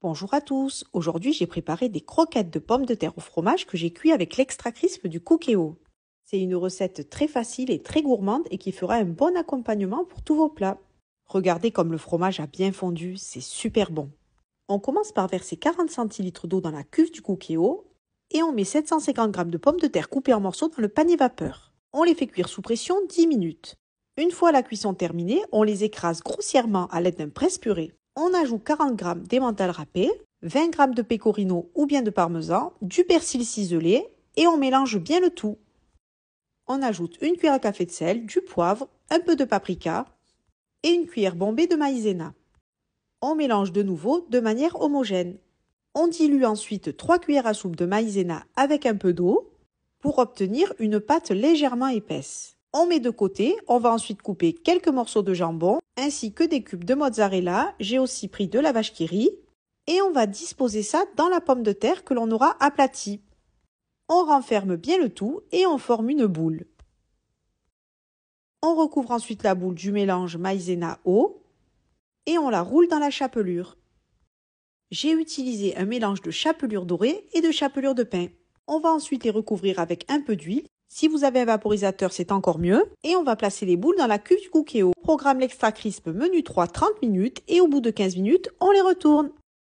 Bonjour à tous, aujourd'hui j'ai préparé des croquettes de pommes de terre au fromage que j'ai cuit avec l'extra crisp du Cookéo. C'est une recette très facile et très gourmande et qui fera un bon accompagnement pour tous vos plats. Regardez comme le fromage a bien fondu, c'est super bon. On commence par verser 40 centilitres d'eau dans la cuve du Cookéo et on met 750 g de pommes de terre coupées en morceaux dans le panier vapeur. On les fait cuire sous pression 10 minutes. Une fois la cuisson terminée, on les écrase grossièrement à l'aide d'un presse-purée. On ajoute 40 g d'emmental râpé, 20 g de pecorino ou bien de parmesan, du persil ciselé et on mélange bien le tout. On ajoute une cuillère à café de sel, du poivre, un peu de paprika et une cuillère bombée de maïzena. On mélange de nouveau de manière homogène. On dilue ensuite 3 cuillères à soupe de maïzena avec un peu d'eau pour obtenir une pâte légèrement épaisse. On met de côté, on va ensuite couper quelques morceaux de jambon ainsi que des cubes de mozzarella. J'ai aussi pris de la vache qui rit et on va disposer ça dans la pomme de terre que l'on aura aplatie. On renferme bien le tout et on forme une boule. On recouvre ensuite la boule du mélange maïzena-eau et on la roule dans la chapelure. J'ai utilisé un mélange de chapelure dorée et de chapelure de pain. On va ensuite les recouvrir avec un peu d'huile. Si vous avez un vaporisateur, c'est encore mieux. Et on va placer les boules dans la cuve du Cookéo. Programme l'extra crisp menu 3 30 minutes et au bout de 15 minutes, on les retourne.